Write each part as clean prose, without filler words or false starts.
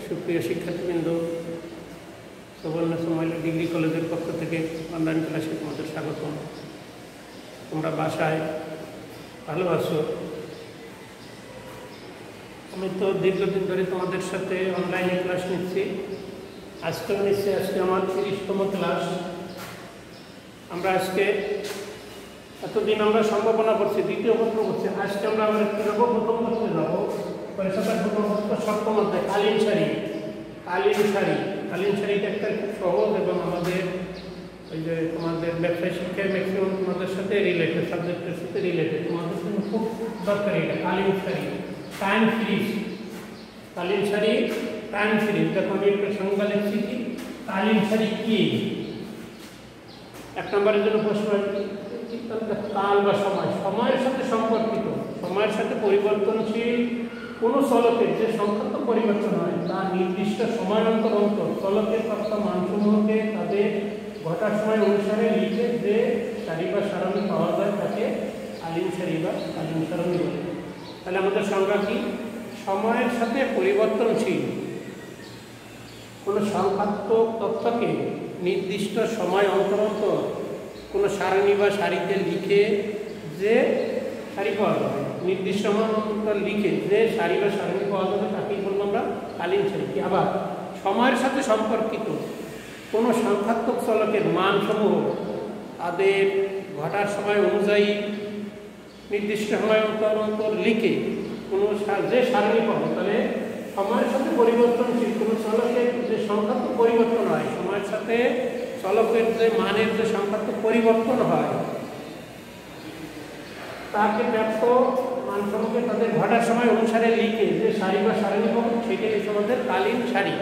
সুপ্রিয় শিক্ষার্থীবৃন্দ, সুবর্ণা মহিলা ডিগ্রি কলেজের পক্ষ থেকে অনলাইন ক্লাসে তোমাদের স্বাগতম। তোমরা বাসায় ভালো আছো? আমি তো দীর্ঘদিন ধরে তোমাদের সাথে অনলাইনে ক্লাস নিচ্ছি। আজকেও নিচ্ছি। আজকে আমার 30তম ক্লাস। আমরা আজকে এতদিন আমরা সম্ভাবনা করছি, দ্বিতীয় পত্র করছি। আজকে আমরা একটু যাবো, প্রথম পত্রে যাবো। পরিষদের প্রথম পত্র সপ্তম অধ্যায় কালীন শাড়ি। কালীন শাড়িটা একটা খুব সহজ এবং আমাদের ওই যে তোমাদের ব্যবসায় শিক্ষায় ম্যাক্সিমাম তোমাদের সাথে রিলেটেড, সাবজেক্টের সাথে রিলেটেড। তোমাদের জন্য খুব দরকারি এটা কালীন শাড়ি। টাইম ফ্রিজ, কালীন শাড়ি টাইম ফ্রিজ। দেখো আমি একটা সংজ্ঞা লিখছি কি কালীন শাড়ি কি। 1 নম্বরের জন্য প্রশ্ন কাল বা সময়, সময়ের সাথে সম্পর্কিত, সময়ের সাথে পরিবর্তনশীল কোনো চলকের যে সংখ্যাত্মক পরিবর্তন হয় তা নির্দিষ্ট সময় অন্তর চলকের প্রাপ্ত মানসমূহকে তাদের ঘটার সময় অনুসারে লিখে যে সারি বা সারণী পাওয়া যায় তাকে কালীন সারি বা কালীন সারণী বলে। তাহলে আমাদের সংজ্ঞা কি? সময়ের সাথে পরিবর্তনশীল কোনো সংখ্যাত্মক তথ্যকে নির্দিষ্ট সময় অন্তর অন্তর কোনো সারণী বা সারিতে লিখে যে সারি পাওয়া যাবে, নির্দিষ্ট সময় অন্তর লিখে যে সারি বা সারণী পাওয়া যাবে তাকেই বলবো আমরা কালীন সারি। আবার সময়ের সাথে সম্পর্কিত কোনো সংখ্যাত্মক চলকের মানসমূহ তাদের ঘটার সময় অনুযায়ী নির্দিষ্ট সময় অন্তর অন্তর লিখে কোনো যে সারণী পাবো, তাহলে সময়ের সাথে পরিবর্তনশীল কোনো চলকের যে সংখ্যাত্মক পরিবর্তন হয়, সময়ের সাথে চলকের যে মানের যে সংখ্যাত্মক পরিবর্তন হয় তাকে প্রাপ্ত মানসমূহকে তাদের ঘটার সময় অনুসারে লিখে যে সারি বা সারণী পাবো সেটাই হচ্ছে আমাদের কালীন সারি।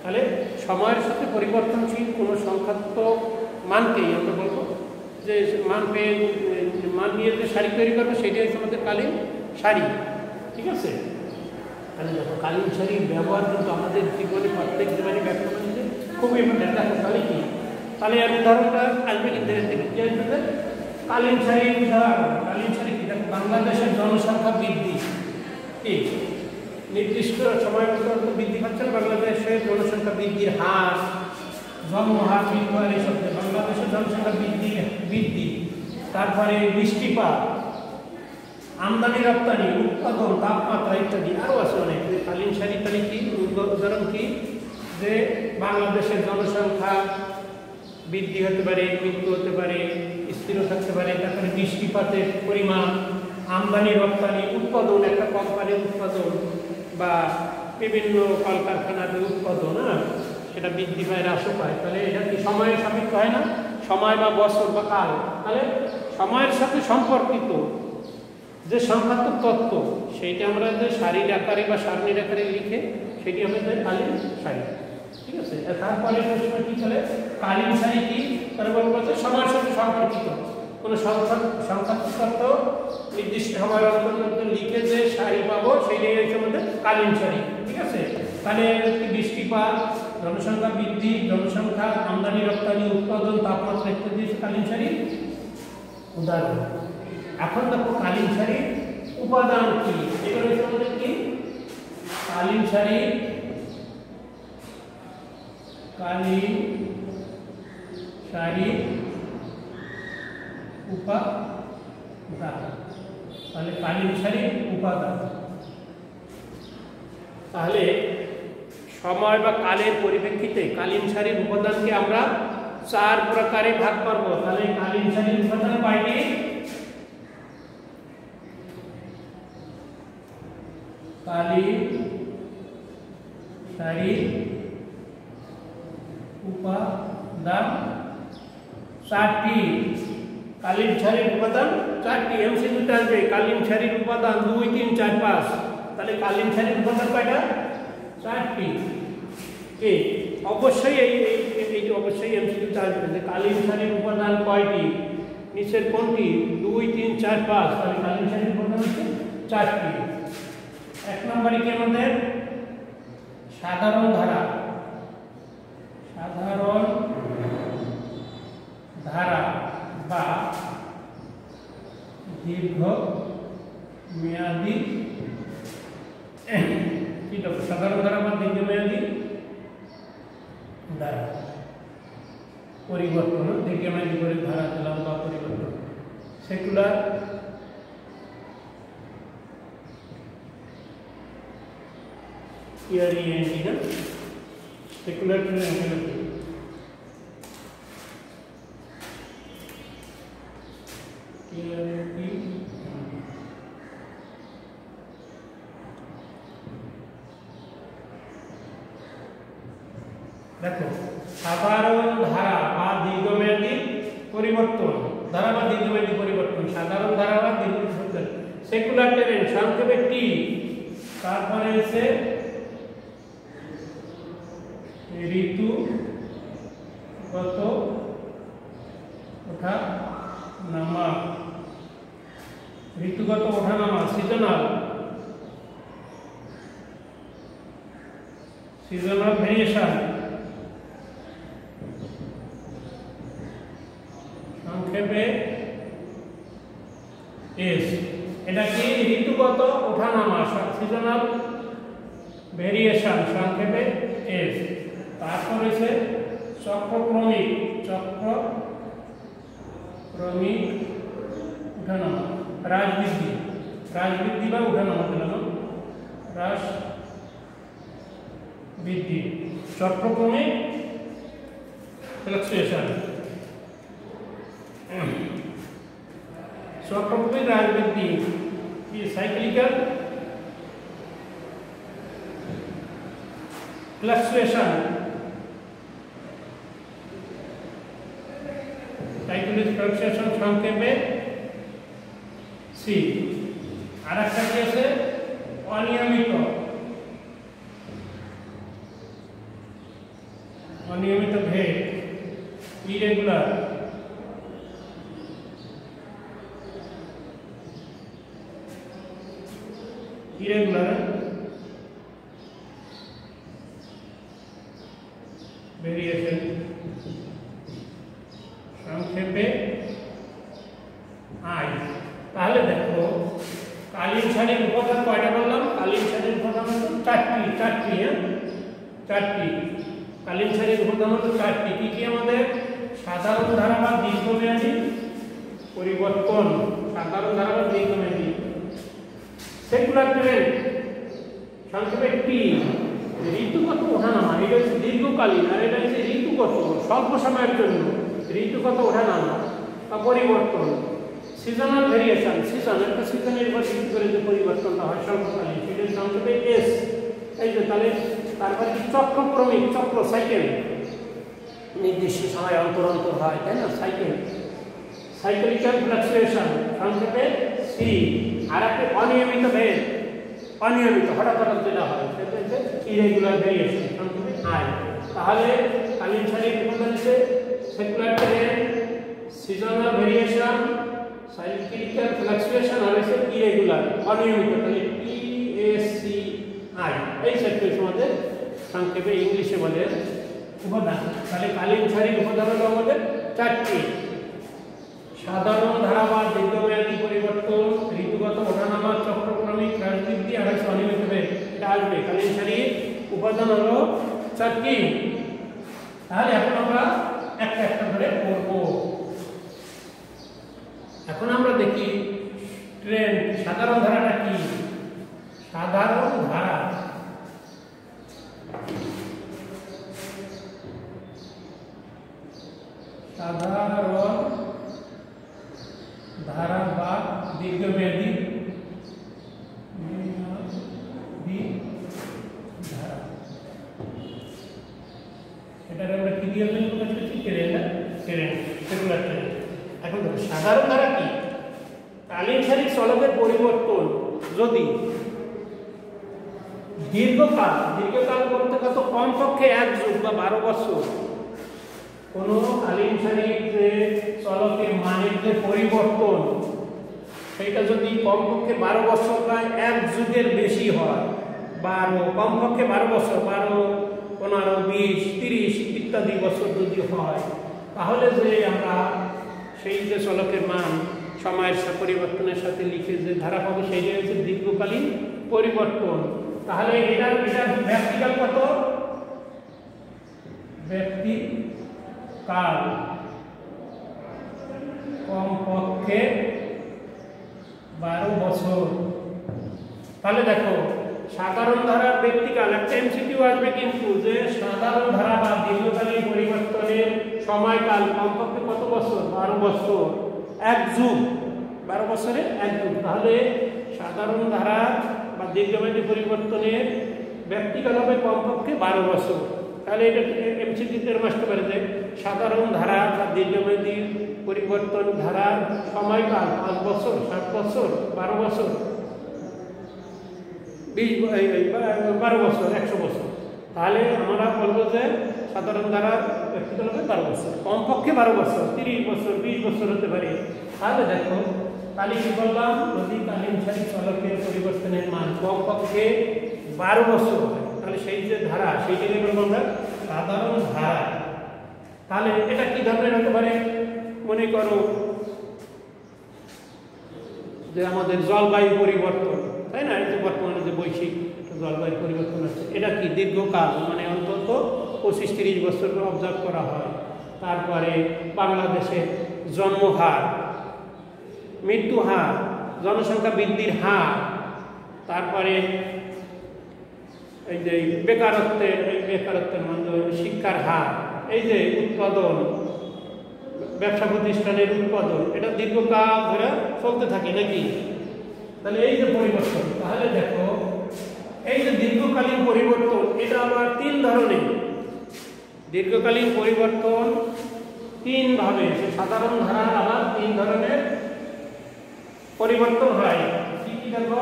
তাহলে সময়ের সাথে পরিবর্তনশীল কোনো সংখ্যাত্মক মানকেই আমরা বলবো যে মান নিয়ে যে শাড়ি তৈরি করবো সেটাই হচ্ছে আমাদের কালীন শাড়ি। ঠিক আছে? তাহলে দেখো কালীন শাড়ির ব্যবহার কিন্তু আমাদের জীবনে প্রত্যেক জীবনে ব্যবহার করতে খুবই ইম্পর্টেন্ট। দেখো তাহলে কি, তাহলে আমি উদাহরণটা আসবে কিন্তু কালীন শাড়ির উদাহরণ। কালীন শাড়ি কি? দেখো বাংলাদেশের জনসংখ্যা বৃদ্ধি কি নির্দিষ্ট সময় মতো বৃদ্ধি পাচ্ছে না। বাংলাদেশের জনসংখ্যা বৃদ্ধির হার, জন্মহার, মৃত্যুহার, এইসব বাংলাদেশের জনসংখ্যা বৃদ্ধি, তারপরে বৃষ্টিপাত, আমদানি রপ্তানি, উৎপাদন, তাপমাত্রা ইত্যাদি আরও আছে অনেক। কালীন শাড়ি তাহলে কি উদাহরণ কি? যে বাংলাদেশের জনসংখ্যা বৃদ্ধি হতে পারে, মৃত্যু হতে পারে, স্থির থাকতে পারে, তারপরে বৃষ্টিপাতের পরিমাণ, আমদানি রপ্তানি, উৎপাদন, একটা কোম্পানির উৎপাদন বা বিভিন্ন কলকারখানার উৎপাদন সেটা বৃদ্ধি পায়, হ্রাস পায়। তাহলে এটা কি সময়ের সাপেক্ষ হয় না? সময় বা বছর বা কাল। তাহলে সময়ের সাথে সম্পর্কিত যে সংখ্যাত্মক তত্ত্ব সেইটা আমরা যে সারির আকারে বা সারণীর আকারে লিখে সেটি আমাদের কালীন শাড়ি। ঠিক আছে? তারপরে প্রশ্ন কি চলে, কালীন শাড়ি কি? তার বলতে সময়ের সাথে সম্পর্কিত কোনো সংখ্যাত্মক তত্ত্ব নির্দিষ্ট সময়ের অন্তর্গত লিখে যে শাড়ি পাবো সেইটাই হচ্ছে আমাদের কালীন শাড়ি। ঠিক আছে? তাহলে বৃষ্টিপাত, জনসংখ্যা বৃদ্ধি, জনসংখ্যা, আমদানি রপ্তানি, উৎপাদন, তাপমাত্রা ইত্যাদি কালীন শাড়ির উদাহরণ। এখন দেখো কালীন শাড়ির উপাদান কি? এগুলো হচ্ছে আমাদের কি কালীন শাড়ির উপাদান। তাহলে কালীন শাড়ির উপাদান, তাহলে সময় বা কালের পরিপ্রেক্ষিতে কালীন শাড়ির উপাদানকে আমরা 4 প্রকারে ভাগ করব। তাহলে কালীন শাড়ির উপাদান কয়টি? কালীন শাড়ির উপাদান 4টি। কালীন শাড়ির উপাদান 4টি। এমসিকিউতে আসবে কালীন শাড়ির উপাদান 2, 3, 4, 5। তাহলে কালীন শাড়ির উপাদান কয়টা? 4টি। কি অবশ্যই এইটি অবশ্যই এমসিকিউতে আসবে যে কালীন শাড়ির উপাদান কয়টি, নিচের কোনটি? 2, 3, 4, 5। তাহলে কালীন শাড়ির উপাদান হচ্ছে 4টি। 1 নম্বরে কি আমাদের সাধারণ ধারা, বা দীর্ঘ মেয়াদি কি লিখব সাধারণ ধারা বা দীর্ঘমেয়াদী ধারা পরিবর্তন দীর্ঘমেয়াদী করে ধারা দিলাম বা পরিবর্তন সেকুলার সেকুলার দেখো সাধারণ ধারা বা দীর্ঘমেয়াদী পরিবর্তন ধারা বা দীর্ঘমেয়াদী পরিবর্তন সাধারণ ধারা বা দীর্ঘমেয়াদী সেকুলার টেরেন সংক্ষেপে টি তারপরে এসে ঋতুগত ওঠা নামা সিজনাল ভেরিয়েশন সংক্ষেপে এস এটা কি ঋতুগত ওঠানামা সিজনাল ভেরিয়েশন সংক্ষেপে এস তারপর রয়েছে চক্রক্রমিক ওঠানামা হ্রাসবৃদ্ধি বা ওঠানামা দিলাম হ্রাস বৃদ্ধি চক্রক্রমিক ফ্লাকচুয়েশন চক্রক্রমিক হ্রাস বৃদ্ধি কি সাইক্লিক্যাল ফ্লাকচুয়েশন সংক্ষেপে সি আর একটা কি আছে অনিয়মিত ভেদ ইরেগুলার ভেরিয়েশন সংক্ষেপে আই তাহলে দেখো কালীন শাড়ির উপাদান কয়টা বললাম কালীন শাড়ির উপাদান হলো চারটি কালীন শাড়ির উপাদান হলো চারটি কি কি আমাদের সাধারণ ধারা বা দীর্ঘমেয়াদী পরিবর্তন সাধারণ ধারা বা দীর্ঘমেয়াদী সেকুলার ট্রেন্ড সংক্ষেপে টি ঋতুগত ওঠানামা এটা হচ্ছে দীর্ঘকালীন আর এটা হচ্ছে ঋতুগত স্বল্প সময়ের জন্য ঋতুগত ওঠানামা বা পরিবর্তন সিজনাল ভেরিয়েশন সিজন একটা সিজনের উপর ভিত্তি করে যে পরিবর্তনটা হয় স্বল্পকালীন সেটার সংক্ষেপে এস এই যে তাহলে তারপরে চক্রক্রমিক সাইকেল নির্দিষ্ট সময় অন্তর হয় তাই না সাইকেলিক্যাল ফ্লাকচুয়েশন সংক্ষেপে সি আর একটা অনিয়মিত ভেদ হঠাৎ যেটা হয় সেটা হচ্ছে ইরেগুলার ভেরিয়েশন সংক্ষেপে আই তাহলে কালীন শাড়ির উপাদান হচ্ছে secular trend seasonal variation cyclical fluctuation আর হচ্ছে ইরেগুলার অনিয়মিত তাহলে PACI এই সেক্টর আমাদের সংক্ষেপে ইংলিশে বলে উপাদান তাহলে কালীন শাড়ির উপাদান হলো আমাদের চারটি সাধারণ ধারা বা দীর্ঘমেয়াদী পরিবর্তন ঋতুগত ওঠানামা চক্রক্রমিক হ্রাস বৃদ্ধি আর হচ্ছে অনিয়মিত ভেদ এটা আসবে কালীন শাড়ির উপাদান হলো চারটি তাহলে এখন আমরা একটা করে পড়ব এখন আমরা দেখি ট্রেন্ড সাধারণ ধারাটা কি সাধারণ ধারা বা দীর্ঘমেয়াদী ধারা এটার আমরা কি দিয়ে প্রকাশ করছি সেকুলার ট্রেন্ড এখন দেখো সাধারণ ধারা কি কালীন শাড়ির চলকের পরিবর্তন যদি দীর্ঘকাল বলতে কত কমপক্ষে 1 যুগ বা 12 বছর কোনো কালীন শাড়ির যে চলকের মানের যে পরিবর্তন সেটা যদি কমপক্ষে 12 বছর বা 1 যুগের বেশি হয় 12 কমপক্ষে 12 বছর 12, 15, 20, 30 ইত্যাদি বছর যদি হয় তাহলে যে আমরা সেই যে চলকের মান সময়ের পরিবর্তনের সাথে লিখে যে ধারা পাবো সেইটা হচ্ছে দীর্ঘকালীন পরিবর্তন। তাহলে এটার ব্যক্তিকাল কত? ব্যক্তিকাল কমপক্ষে 12 বছর। তাহলে দেখো সাধারণ ধারার ব্যক্তিকাল একটা এমসিকিউ আসবে কিন্তু, যে সাধারণ ধারা বা দীর্ঘকালীন পরিবর্তনের সময়কাল কমপক্ষে কত বছর? 12 বছর, এক যুগ, 12 বছরে এক যুগ। তাহলে সাধারণ ধারা বা দীর্ঘমেয়াদী পরিবর্তনের ব্যক্তিকাল হবে কমপক্ষে 12 বছর। তাহলে এটা এমসিকিউতে আসতে পারে যে সাধারণ ধারা বা দীর্ঘমেয়াদী পরিবর্তন ধারার সময়কাল 5 বছর, 7 বছর, 12 বছর, 12 বছর, 100 বছর। তাহলে আমরা বলবো যে সাধারণ ধারার ব্যক্তিকাল হবে 12 বছর, কমপক্ষে 12 বছর, 30 বছর, 20 বছর হতে পারে। তাহলে দেখো তাহলে কি বললাম, যদি কালীন সারি চলকের পরিবর্তনের মান কমপক্ষে 12 বছর হয়, তাহলে সেই যে ধারা সেইটাকে বলবো আমরা সাধারণ ধারা। তাহলে এটা কি ধরনের হতে পারে? মনে করো যে আমাদের জলবায়ু পরিবর্তন, তাই না? এই যে বর্তমানে যে বৈশ্বিক জলবায়ু পরিবর্তন হচ্ছে, এটা কি দীর্ঘকাল, মানে অন্তত 25-30 বছর অবজার্ভ করা হয়। তারপরে বাংলাদেশের জন্মহার, মৃত্যু হার, জনসংখ্যা বৃদ্ধির হার, তারপরে এই যে বেকারত্বের মাধ্যমে শিক্ষার হার, এই যে উৎপাদন, ব্যবসা প্রতিষ্ঠানের উৎপাদন, এটা দীর্ঘকাল ধরে চলতে থাকে নাকি? তাহলে এই যে পরিবর্তন, তাহলে দেখো এই যে দীর্ঘকালীন পরিবর্তন, এটা আবার 3 ধরনের। দীর্ঘকালীন পরিবর্তন 3 ভাবে, সাধারণ ধারা আবার 3 ধরনের পরিবর্তন হয়। কি কি দেখো?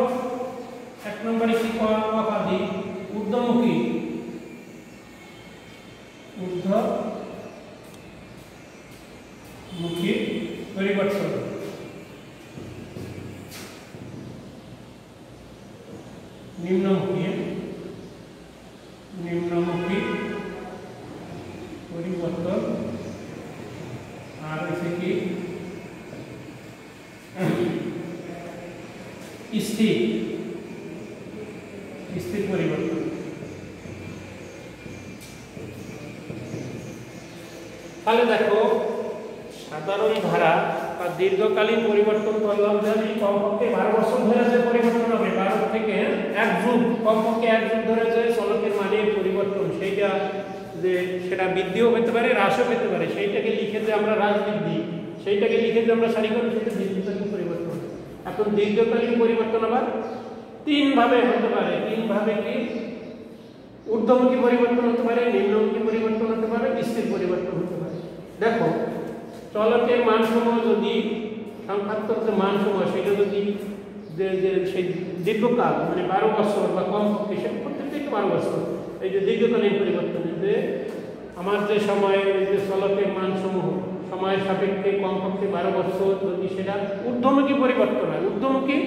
1 নম্বরে কি উপাধি? ঊর্ধ্বমুখী পরিবর্তন। নিম্নমুখী পরিবর্তন। আর হচ্ছে কি স্থির পরিবর্তন। তাহলে দেখো সাধারণ ধারা বা দীর্ঘকালীন পরিবর্তন করলাম যে কমপক্ষে 12 বছর ধরে যে পরিবর্তন হবে, 12 থেকে 1 যুগ, কমপক্ষে 1 যুগ ধরে যে চলকের মানের পরিবর্তন, সেইটা যে সেটা বৃদ্ধিও হতে পারে, হ্রাসও পেতে পারে, সেইটাকে লিখে যে আমরা হ্রাস বৃদ্ধি, সেইটাকে লিখে যে আমরা সারিকরণ, সেটা দীর্ঘকালীন পরিবর্তন। এখন দীর্ঘকালীন পরিবর্তন আবার 3 ভাবে হতে পারে। 3 ভাবে কি? ঊর্ধ্বমুখী পরিবর্তন হতে পারে, নিম্নমুখী পরিবর্তন হতে পারে, স্থির পরিবর্তন হতে পারে। দেখো চলকের মানসমূহ যদি সংখ্যাত্মক যে মানসমূহ সেটা যদি সেই দীর্ঘকাল মানে 12 বছর বা কমপক্ষে, সে প্রত্যেকটা 12 বছর, এই যে দীর্ঘকালীন পরিবর্তন, যে আমার যে সময়ের এই যে চলকের মানসমূহ সময়ের সাপেক্ষে কমপক্ষে 12 বছর, যদি সেটা ঊর্ধ্বমুখী পরিবর্তন হয়, ঊর্ধ্বমুখী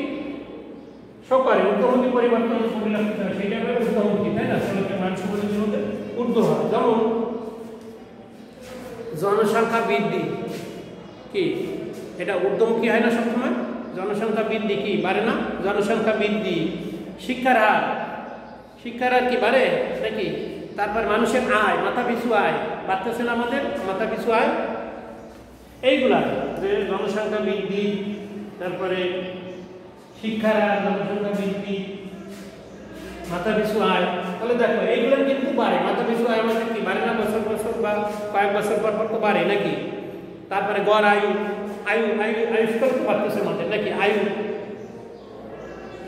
পরিবর্তন পরিলক্ষিত হয়, সেটা হবে ঊর্ধ্বমুখী, তাই না? চলকের মানসমূহের মধ্যে ঊর্ধ্ব হয়। যেমন জনসংখ্যা বৃদ্ধি কি, এটা ঊর্ধ্বমুখী হয় না সবসময়? জনসংখ্যা বৃদ্ধি কি বাড়ে না? জনসংখ্যা বৃদ্ধি। শিক্ষার হার কি বাড়ে নাকি? তারপর মানুষের আয়, মাথাপিছু আয় বাড়তেছে না আমাদের? মাথাপিছু আয়, এইগুলা যে জনসংখ্যা বৃদ্ধি, তারপরে শিক্ষার হার, জনসংখ্যা বৃদ্ধি, মাথাপিছু আয়। তাহলে দেখো এইগুলো কিন্তু বাড়ে, মাথাপিছু আয় আমাদের কি বাড়ে না? বছর বছর বা কয়েক বছর পর পর তো বাড়ে নাকি? তারপরে গড় আয়ুষ্কাল তো বাড়তেছে আমাদের নাকি? আয়ু,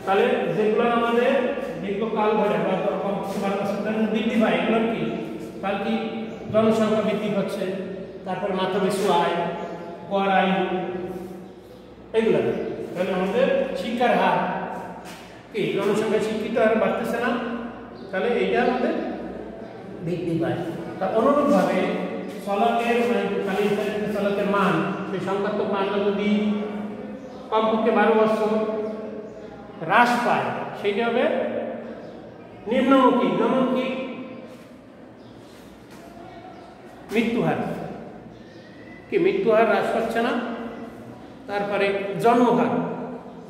তাহলে যেগুলো আমাদের দীর্ঘকাল ধরে বা বৃদ্ধি পায়, এগুলো কি? তাহলে কি জনসংখ্যা বৃদ্ধি হচ্ছে, তারপরে মাথাপিছু আয়, গড় আয়ু, এগুলো। তাহলে আমাদের শিক্ষার হার কি, জনসংখ্যা শিক্ষিত হার বাড়তেছে না? তাহলে এইটা আমাদের বৃদ্ধি পায়। তা অনুরূপভাবে চলকের মান, সেই সংখ্যাত্মক মানটা যদি কমপক্ষে 12 বছর হ্রাস পায়, সেইটা হবে নিম্নমুখী। যেমন কি মৃত্যুহার, কি মৃত্যুহার হ্রাস পাচ্ছে না? তারপরে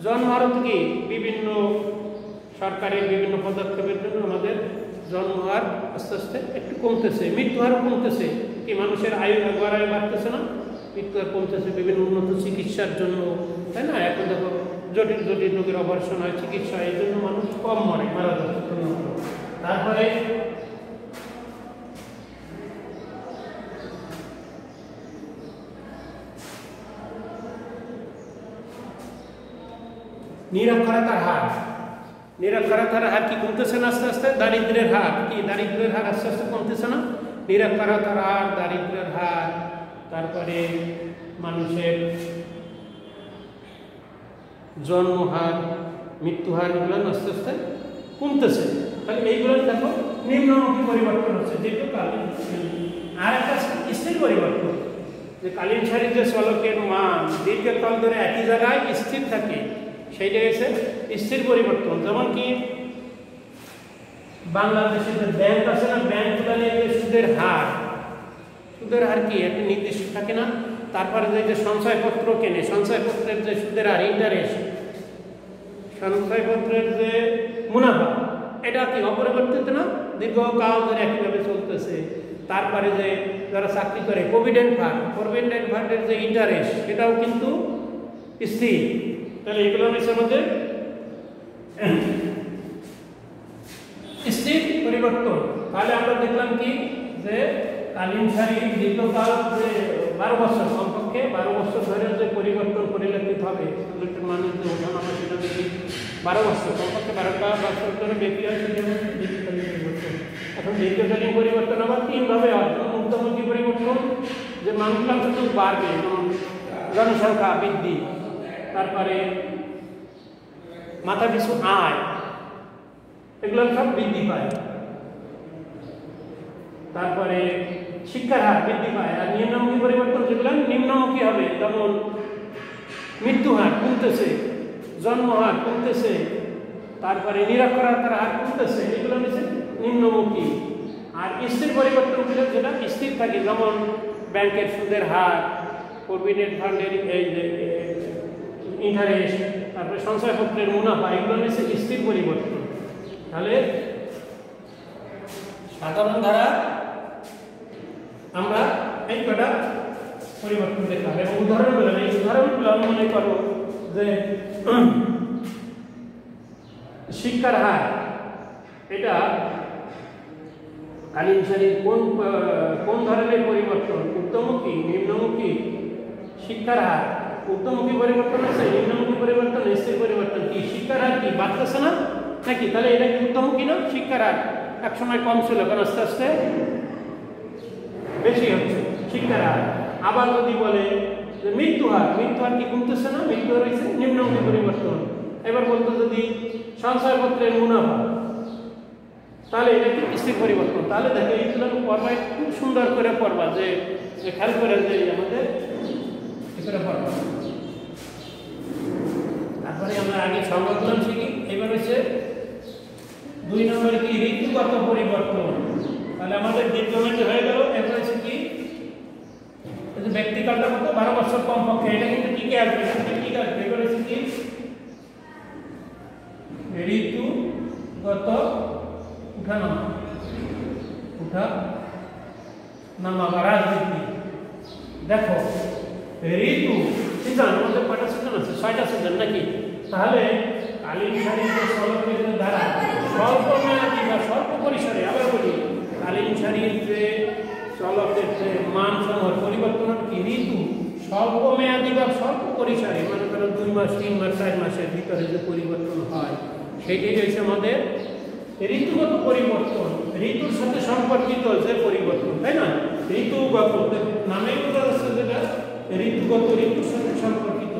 জন্মহার কি বিভিন্ন সরকারের বিভিন্ন পদক্ষেপের জন্য আমাদের জন্মহার আস্তে আস্তে একটু কমতেছে, মৃত্যুহারও কমতেছে। কি মানুষের আয়ু বাড়তেছে না, মৃত্যুহার কমতেছে বিভিন্ন উন্নত চিকিৎসার জন্য, তাই না? এখন দেখো জটিল জটিল রোগের অপারেশন হয়, চিকিৎসা, এই জন্য মানুষ কম মারা যাচ্ছে। তারপরে নিরক্ষরতার হার, নিরক্ষরতার হার কি কমতেছে না আস্তে আস্তে? দারিদ্র্যের হার কি, দারিদ্র্যের হার আস্তে আস্তে কমতেছে না? নিরক্ষরতার হার, দারিদ্র্যের হার, তারপরে মানুষের জন্মহার, মৃত্যুহার, এগুলো আস্তে আস্তে কমতেছে। তাহলে এইগুলো দেখো নিম্নমুখী পরিবর্তন হচ্ছে দীর্ঘকালীন। আর একটা স্থির পরিবর্তন, যে কালীন শাড়ির যে চলকের মান দীর্ঘকাল ধরে একই জায়গায় স্থির থাকে, সেইটা হচ্ছে স্থির পরিবর্তন। যেমন কি বাংলাদেশের যে ব্যাংক আছে না, ব্যাংকগুলো যে সুদের হার, সুদের হার কি একটা নির্দিষ্ট থাকে না? তারপরে যে সঞ্চয়পত্র কেনে, সঞ্চয়পত্রের যে সুদের হার, ইন্টারেস্ট, সঞ্চয়পত্রের যে মুনাফা, এটা কি অপরিবর্তিত না? দীর্ঘকাল ধরে একইভাবে চলতেছে। তারপরে যে যারা চাকরি করে প্রভিডেন্ট ফান্ড, প্রভিডেন্ট ফান্ডের যে ইন্টারেস্ট, সেটাও কিন্তু স্থির। তাহলে এগুলো হচ্ছে আমাদের স্থির পরিবর্তন। তাহলে আমরা দেখলাম কি যে কালীন শাড়ি দীর্ঘকাল যে 12 বছর, কমপক্ষে 12 বছর ধরে যে পরিবর্তন পরিলক্ষিত হবে, মানুষ যে ওঠানামা, সেটা যদি 12 বছর, কমপক্ষে 12 বছর ধরে ব্যাপী হয়, সেটা দীর্ঘকালীন পরিবর্তন। এখন দীর্ঘকালীন পরিবর্তন আবার 3 ভাবে হয়। ঊর্ধ্বমুখী পরিবর্তন, যে মানুষের কিন্তু বাড়বে, যেমন জনসংখ্যা বৃদ্ধি, তারপরে মাথা পিছু আয়, এগুলো সব বৃদ্ধি পায়। তারপরে শিক্ষার হার বৃদ্ধি পায়। আর নিম্নমুখী পরিবর্তন যেগুলো নিম্নমুখী হবে, যেমন মৃত্যু হার কমতেছে, জন্মহার কমতেছে, তারপরে নিরক্ষরতার হার কমতেছে, এগুলো হচ্ছে নিম্নমুখী। আর স্থির পরিবর্তন যেটা স্থির থাকে, যেমন ব্যাংকের সুদের হার, প্রভিডেন্ট ফান্ডের এই যে ইন্টারেস্ট, তারপরে সঞ্চয়পত্রের মুনাফা, এগুলো হচ্ছে স্থির পরিবর্তন। তাহলে সাধারণ ধারা আমরা এই কটা পরিবর্তন দেখলাম। এবং উদাহরণগুলো, এই উদাহরণগুলো মনে করো যে শিক্ষার হার, এটা কালীন শাড়ির কোন ধরনের পরিবর্তন? ঊর্ধ্বমুখী, নিম্নমুখী? শিক্ষার হার ঊর্ধ্বমুখী পরিবর্তন আছে, নিম্নমুখী পরিবর্তন, স্থির পরিবর্তন। কি শিক্ষার হার কি বাড়তেছে না নাকি? তাহলে এটা কি ঊর্ধ্বমুখী না? শিক্ষার হার এক সময় কম ছিল, কারণ আস্তে আস্তে বেশি হচ্ছে শিক্ষার হার। আবার যদি বলে যে মৃত্যুহার, মৃত্যুহার কি কমতেছে না? মৃত্যুহার হয়েছে নিম্নমুখী পরিবর্তন। এবার বলতো যদি সঞ্চয়পত্রের মুনাফা, তাহলে এটা কি স্থির পরিবর্তন। তাহলে দেখো এইগুলো পড়বা, খুব সুন্দর করে পড়বা, যে খেয়াল করে যে আমাদের করে পড়বা। তারপরে আমরা আগে সংজ্ঞাগুলো শিখি। এবার হচ্ছে 2 নম্বরে কি ঋতুগত পরিবর্তন। তাহলে আমাদের দীর্ঘমেয়াদী হয়ে গেল। এরপর হচ্ছে কি ব্যক্তিকালটা কত? 12 বছর কমপক্ষে, এটা কিন্তু টিকে আসবে, ঠিক আছে। এবার হচ্ছে কি ঋতুগত উঠানামা, উঠানামা বা রাজনীতি। দেখো ঋতু সিজন, আমাদের কয়টা সিজন আছে? 6টা সিজন নাকি? তাহলে কালীন শাড়ির যে চলকের দ্বারা স্বল্প মেয়াদী বা স্বল্প পরিসরে, আবার বলি কালীন শাড়ির যে চলকের যে মানসমূহ পরিবর্তন কি ঋতু স্বল্প মেয়াদী বা স্বল্প পরিসরে, মনে করো 2 মাস, 3 মাস, 4 মাসের ভিতরে যে পরিবর্তন হয়, সেটাই হচ্ছে আমাদের ঋতুগত পরিবর্তন। ঋতুর সাথে সম্পর্কিত যে পরিবর্তন, তাই না? ঋতুগত নামে বোঝা যাচ্ছে যেটা ঋতুগত, ঋতুর সাথে সম্পর্কিত।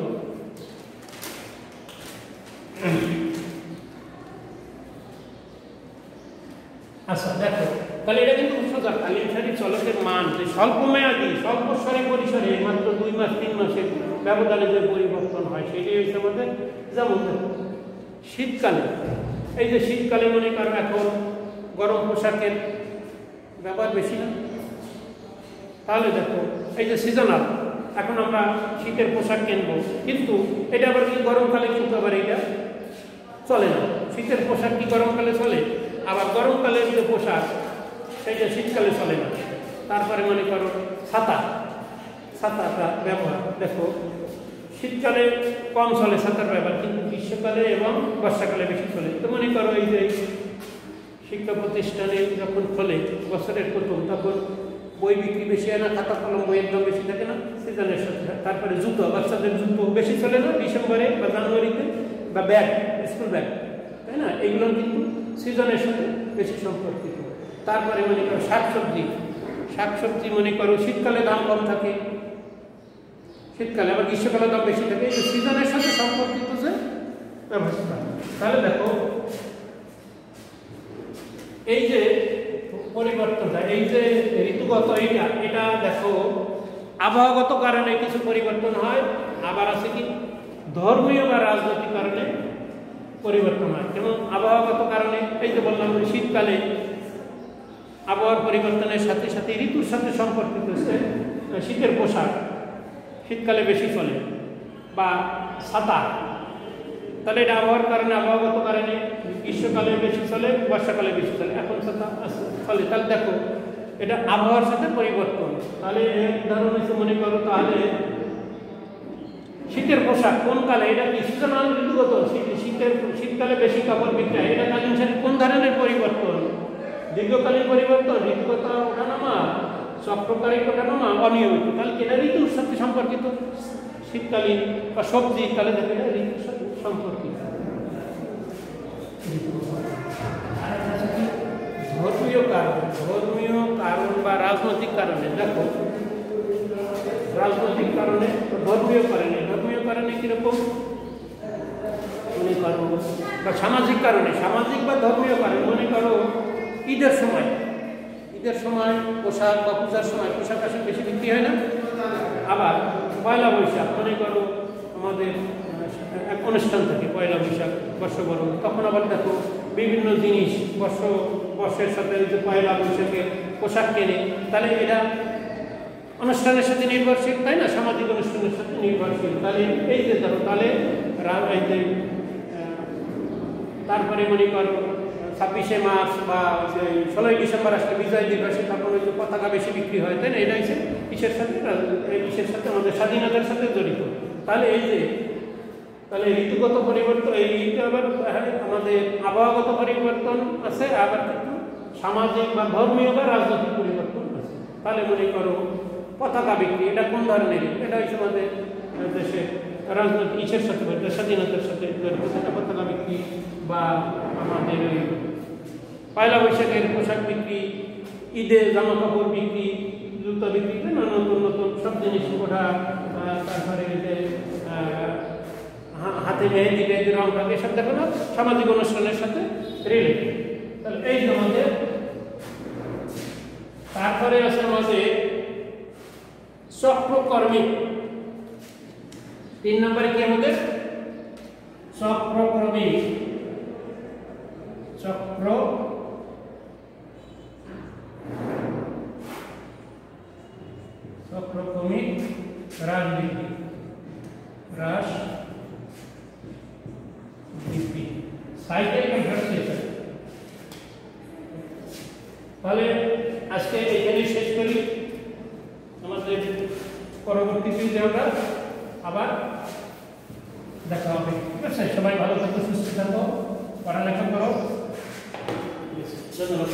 আচ্ছা দেখো, তাহলে এটা কিন্তু সোজা কালীন শাড়ির চলকের মান যে স্বল্প মেয়াদী, স্বল্পস্বরে পরিসরে, মাত্র 2 মাস 3 মাসের ব্যবধানে যে পরিবর্তন হয়, সেটাই হচ্ছে আমাদের। যেমন শীতকালে, এই যে শীতকালে মনে করো এখন গরম পোশাকের ব্যবহার বেশি না, তাহলে দেখো এই যে সিজনাল, এখন আমরা শীতের পোশাক কিনবো, কিন্তু এটা আবার কি গরমকালে কিন্তু আবার এটা চলে না। শীতের পোশাক কি গরমকালে চলে, আবার গরমকালের যে পোশাক সেইটা শীতকালে চলে না। তারপরে মনে করো ছাতাটা ব্যবহার, দেখো শীতকালে কম চলে ছাতার ব্যবহার, কিন্তু গ্রীষ্মকালে এবং বর্ষাকালে বেশি চলে। তো মনে করো এই যে শিক্ষা প্রতিষ্ঠানে যখন খোলে বছরের প্রথম, তখন বই বিক্রি বেশি হয় না, খাতা কলম বইয়ের দাম বেশি থাকে না সিজনের সাথে। তারপরে জুতো, বাচ্চাদের জুতো বেশি চলে না ডিসেম্বরে বা জানুয়ারিতে, বা ব্যাগ, স্কুল ব্যাগ, তাই না, এগুলো কিন্তু সিজনের সাথে বেশি সম্পর্কিত। তারপরে মনে করো শাকসবজি মনে করো শীতকালে দাম কম থাকে, শীতকালে আবার গ্রীষ্মকালে দাম বেশি থাকে, এই সিজনের সাথে সম্পর্কিত যে ব্যবস্থা। তাহলে দেখো এই যে পরিবর্তনটা, এই যে ঋতুগত এটা দেখো আবহাওয়াগত কারণে কিছু পরিবর্তন হয়, আবার আছে কি ধর্মীয় বা রাজনৈতিক কারণে পরিবর্তন হয়। যেমন আবহাওয়াগত কারণে এই যে বললাম শীতকালে আবহাওয়ার পরিবর্তনের সাথে সাথে ঋতুর সাথে সম্পর্কিত হচ্ছে শীতের পোশাক শীতকালে বেশি চলে, বা ছাতা, তাহলে এটা আবহাওয়ার কারণে আবহাওয়াগত কারণে গ্রীষ্মকালে বেশি চলে, বর্ষাকালে বেশি চলে, এখন ছাতা চলে। তাহলে দেখো এটা আবহাওয়ার সাথে পরিবর্তন। তাহলে উদাহরণ হিসেবে মনে করো, তাহলে শীতের পোশাক কোন কালে, এটা কি সিজনাল ঋতুগত, শীতকালে বেশি কাপড় বিক্রি হয়, এটা কালীন শাড়ি কোন ধরনের পরিবর্তন, দীর্ঘকালীন পরিবর্তন, ঋতুগত ওঠানামা, চক্রকারিক ওঠানামা, অনিয়মিত, তাহলে এটা ঋতুর সাথে সম্পর্কিত। শীতকালীন বা সবজি, তাহলে দেখো এটা ঋতুর সাথে সম্পর্কিত। ধর্মীয় কারণ বা রাজনৈতিক কারণে, দেখো রাজনৈতিক কারণে, ধর্মীয় কারণে কিরকম মনে করো, বা সামাজিক বা ধর্মীয় কারণে মনে করো ঈদের সময় পোশাক বা পূজার সময় পোশাক আশাক বেশি বিক্রি হয় না। আবার পয়লা বৈশাখ মনে করো আমাদের এক অনুষ্ঠান থাকে, পয়লা বৈশাখ, বর্ষবরণ, তখন আবার দেখো বিভিন্ন জিনিস বর্ষের সাথে যে পয়লা বৈশাখে পোশাক কেনে, তাহলে এটা অনুষ্ঠানের সাথে নির্ভরশীল, তাই না, সামাজিক অনুষ্ঠানের সাথে নির্ভরশীল। তাহলে এই যে ধরো, তাহলে এই যে তারপরে মনে করো 26শে মার্চ বা 16ই ডিসেম্বর আসলে বিজয় দিবসে তখন ওই যে পতাকা বেশি বিক্রি হয়, তাই না, এটা হচ্ছে কিসের সাথে আমাদের স্বাধীনতার সাথে জড়িত। তাহলে এই যে তাহলে ঋতুগত পরিবর্তন, এইটা আবার আমাদের আবহাওয়াগত পরিবর্তন আছে, আবার কিন্তু সামাজিক বা ধর্মীয় বা রাজনৈতিক পরিবর্তন আছে। তাহলে মনে করো পতাকা বিক্রি, এটা কোন ধরনের, এটা হচ্ছে আমাদের দেশে রাজনৈতিক ইসের সাথে স্বাধীনতার সাথে পতাকা বিক্রি, বা আমাদের পয়লা বৈশাখের পোশাক বিক্রি, ঈদের জামা কাপড় বিক্রি, জুতো বিক্রি, নতুন সব জিনিস ওঠা, তারপরে যে হাতে মেহেন্দি রং থাকে, সব দেখো না সামাজিক অনুষ্ঠানের সাথে রিলেটেড। তাহলে এই যে আমাদের, তারপরে আছে আমাদের চক্রকর্মী, 3 নম্বরে কি আমাদের চক্রক্রমিক রাজনীতি সাইকেল কনভারসেশন। তাহলে আজকে এখানে শেষ করি, আমাদের পরবর্তী দিনে আমরা আবার দেখা হবে। ঠিক আছে, সবাই ভালো থাকো, সুস্থ থাকো, পড়ালেখা করো। ধন্যবাদ।